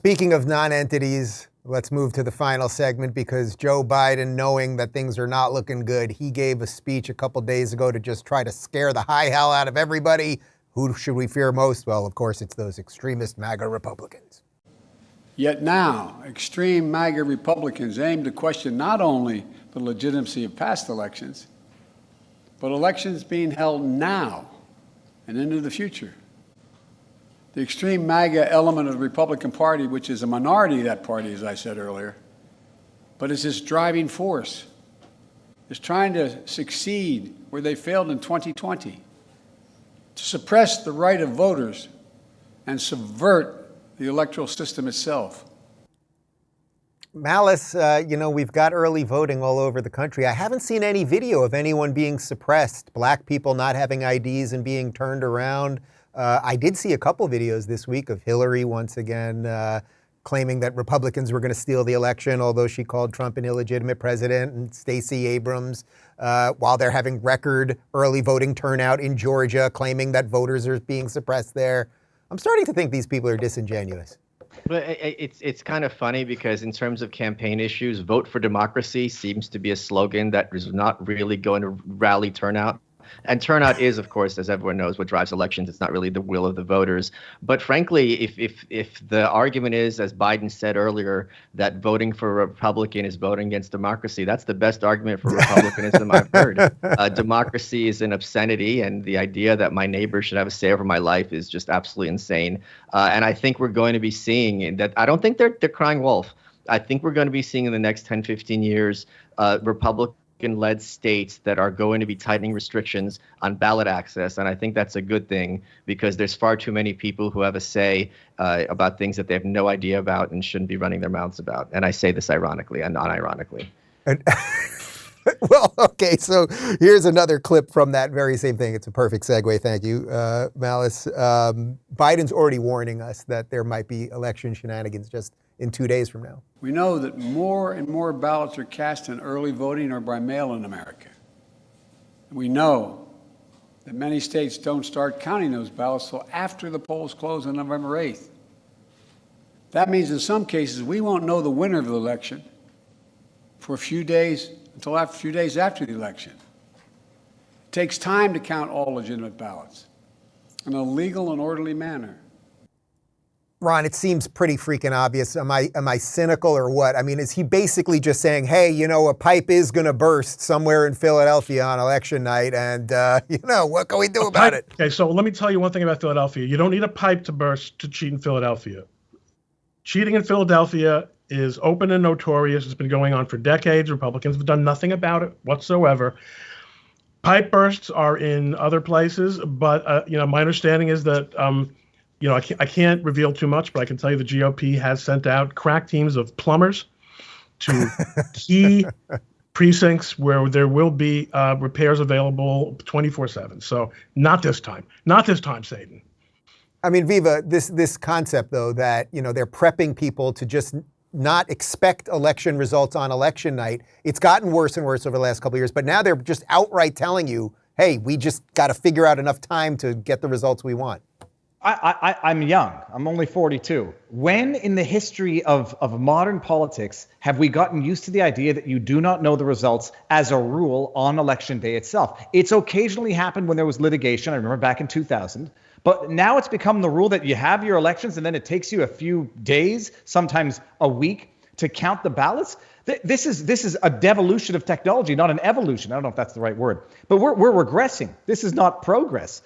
Speaking of non-entities, let's move to the final segment because Joe Biden, knowing that things are not looking good, he gave a speech a couple days ago to just try to scare the high hell out of everybody. Who should we fear most? Well, of course, it's those extremist MAGA Republicans. Yet now, extreme MAGA Republicans aim to question not only the legitimacy of past elections, but elections being held now and into the future. The extreme MAGA element of the Republican Party, which is a minority of that party, as I said earlier, but is its driving force, is trying to succeed where they failed in 2020, to suppress the right of voters and subvert the electoral system itself. Malice, we've got early voting all over the country. I haven't seen any video of anyone being suppressed, black people not having IDs and being turned around. I did see a couple videos this week of Hillary once again claiming that Republicans were going to steal the election, although she called Trump an illegitimate president, and Stacey Abrams, while they're having record early voting turnout in Georgia, claiming that voters are being suppressed there. I'm starting to think these people are disingenuous. But it's kind of funny because in terms of campaign issues, vote for democracy seems to be a slogan that is not really going to rally turnout. And turnout is, of course, as everyone knows, what drives elections. It's not really the will of the voters. But frankly, if the argument is, as Biden said earlier, that voting for a Republican is voting against democracy, that's the best argument for Republicanism I've heard. Democracy is an obscenity, and the idea that my neighbor should have a say over my life is just absolutely insane. And I think we're going to be seeing that. I don't think they're crying wolf. I think we're going to be seeing in the next 10, 15 years, Republican-led states that are going to be tightening restrictions on ballot access. And I think that's a good thing because there's far too many people who have a say about things that they have no idea about and shouldn't be running their mouths about. And I say this ironically and not ironically. Well, okay, so here's another clip from that very same thing. It's a perfect segue. Thank you, Malice. Biden's already warning us that there might be election shenanigans just in 2 days from now. We know that more and more ballots are cast in early voting or by mail in America. We know that many states don't start counting those ballots till after the polls close on November 8th. That means in some cases we won't know the winner of the election for a few days until a few days after the election. It takes time to count all legitimate ballots in a legal and orderly manner. Ron, it seems pretty freaking obvious. Am I cynical or what? I mean, is he basically just saying, hey, a pipe is going to burst somewhere in Philadelphia on election night, and, what can we do about it? Okay, so let me tell you one thing about Philadelphia. You don't need a pipe to burst to cheat in Philadelphia. Cheating in Philadelphia is open and notorious. It's been going on for decades. Republicans have done nothing about it whatsoever. Pipe bursts are in other places, but, my understanding is that I can't reveal too much, but I can tell you the GOP has sent out crack teams of plumbers to key precincts where there will be repairs available 24/7. So not this time. Not this time, Satan. I mean, Viva, this concept, though, that, they're prepping people to just not expect election results on election night. It's gotten worse and worse over the last couple of years, but now they're just outright telling you, hey, we just got to figure out enough time to get the results we want. I'm young. I'm only 42. When in the history of modern politics have we gotten used to the idea that you do not know the results as a rule on election day itself? It's occasionally happened when there was litigation. I remember back in 2000. But now it's become the rule that you have your elections and then it takes you a few days, sometimes a week, to count the ballots. This is a devolution of technology, not an evolution. I don't know if that's the right word. But we're regressing. This is not progress.